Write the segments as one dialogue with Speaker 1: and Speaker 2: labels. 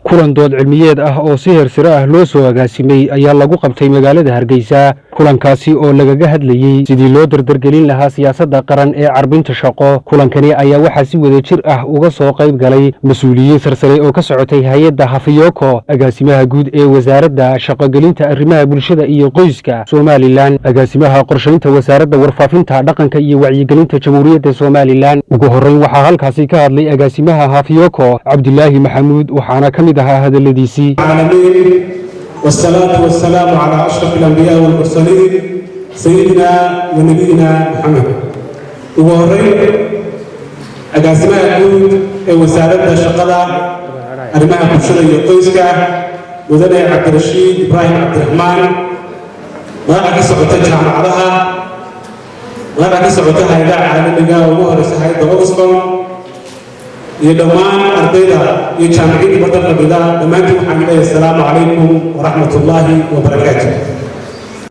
Speaker 1: kulan dood cilmiyeed ah oo si heersare ah loo soo agaasimay ayaa lagu qabtay magaalada Hargeysa. kulankaasi oo lagaga hadlayay sidii loo dardargelin lahaa siyaasadda qaran ee carbinta shaqo. kulankani ayaa waxaa si wadajir ah uga soo qayb galay mas'uuliyiin sarsare oo ka socotay hay'adda Hafiyoko, agaasimaha guud ee wasaaradda shaqo-gelinta arrimaha bulshada iyo qoyska Somaliland, agaasimaha qorshaynta wasaaradda warfaafinta dhaqanka iyo wacyigelinta Jamhuuriyadda Somaliland. ugu horreyn waxaa halkaasi ka hadlay agaasimaha Hafiyoko Cabdilaahi Maxamuud, waxaana ka mid ahaa hadalladiisii.
Speaker 2: والصلاة والسلام على أشرف الأنبياء والمرسلين سيدنا ونبينا محمد. وهرين أقاسمها الجود وسالتنا شقلا أرماها بشرى يقويسكا وذنى عبد الرشيد إبراهيم عبد الرحمن وأنا قصة تجمع معها وأنا قصة إلى عالمنا ومهر سهيد وغصبا يدمان أرضيدا يجمعين بدر بدا دمانتي محمد السلام عليكم ورحمة الله وبركاته.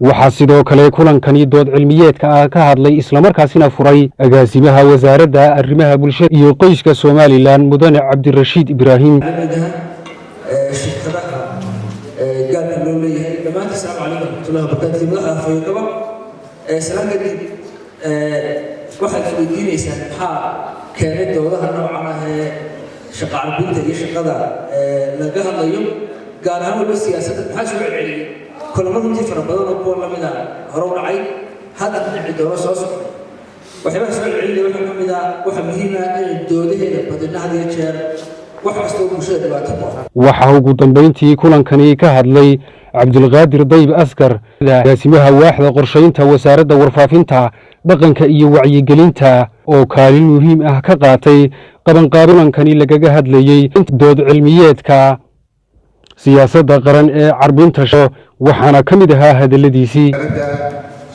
Speaker 1: waxaa sidoo kale kulankani dood cilmiyeedka ah ka hadlay isla markaasina furay agaasimaha wasaaradda arrimaha bulshada iyo qoyska Somaliland mudane Cabdirashiid Ibraahim.
Speaker 3: shirkadaha gaarka loo leeyahay dhammaan assalaamu calaykum warahmatullahi wabarakaatuh. madaxa Hafiyoko salaamka waxaad weydiinaysaa maxaa keenay doodaha noocan ah ee shaqo carbinta iyo shaqada laga hadlayo gaar ahaan waliba siyaasadda maxaa soo celceliyay kulamo runtii fara badan oo kuwa lamid ah hore u dhacay hadda dhici doono soo socda waxyaabaha soo celcelinaya waxaa ka mid ah waxa muhiim ah in doodaheeda badina had iyo jeer wax kasta oo bulshada dhibaato ku ah.
Speaker 1: waxaa ugu dambeyntii kulankani ka hadlay Cabdulqaadir Dayb Askar, agaasimaha waaxda qorshaynta wasaaradda warfaafinta dhaqanka iyo wacyigelinta oo kaalin muhiim ah ka qaatay qabanqaabinankani lagaga hadlayay dood cilmiyeedka siyaasadda qaran ee carbinta shaqo. waxaana ka mid ahaa hadalladiisii.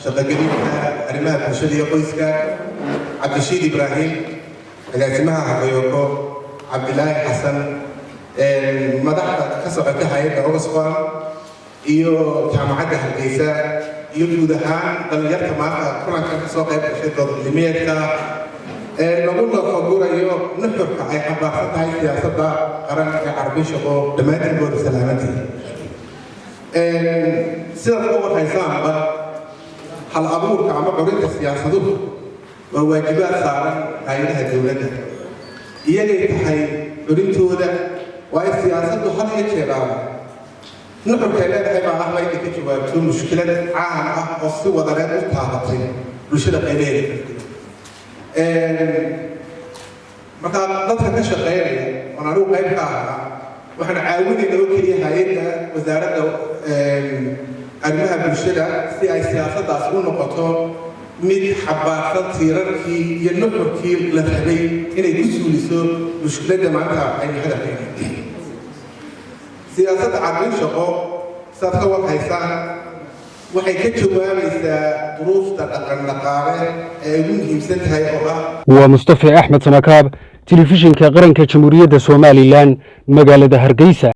Speaker 4: shaqo-gelinta arrimaha bulshada iyo qoyska Cabdirashiid Ibraahim, agaasimaha Hafiyoko Cabdilaahi Xasan, madaxda ka socota hay'adda Oxfam iyo jaamacadda Hargeysa iyo guud ahaan dhalinyarta maanta kulanka ka soo qayb gashay dood cilmiyeedka lagu lafagurayo nuxurka ay xambaarsan tahay siyaasadda qaran ee carbin shaqo. dhammaantiin booda salaamantii sidaad uga warhaysaanba hal abuurka ama curinta siyaasaduhu waa waajibaad saaran hay'adaha dowladda. iyagay tahay curintooda waa in siyaasaddu had iyo jeer nuxurkay leedahay baa ah inay ka jawaabto mushkilad caan ah oo si wadareed u taabatay bulshada qaybaheeda. markaa dadka ka shaqeynaya oon anigu qayb ka ahaa waxaan caawinayna oo keliya hay'adda wasaaradda arrimaha bulshada si ay siyaasaddaas u noqoto mid xambaarsan tiirarkii iyo nuxurkii la rabay inay ku suuliso mushkiladda maanta aynu hadalkayna. siyaasadda carbin shaqo saad ka warhaysaan waxay ka jawaabaysaa duruufta dhaqan dhaqaale ee ugu muhiimsan tahay oo ah.
Speaker 1: waa Mustafa Axmed Samakaab, telefishinka qaranka Jamhuuriyadda Somaliland, magaalada Hargeysa.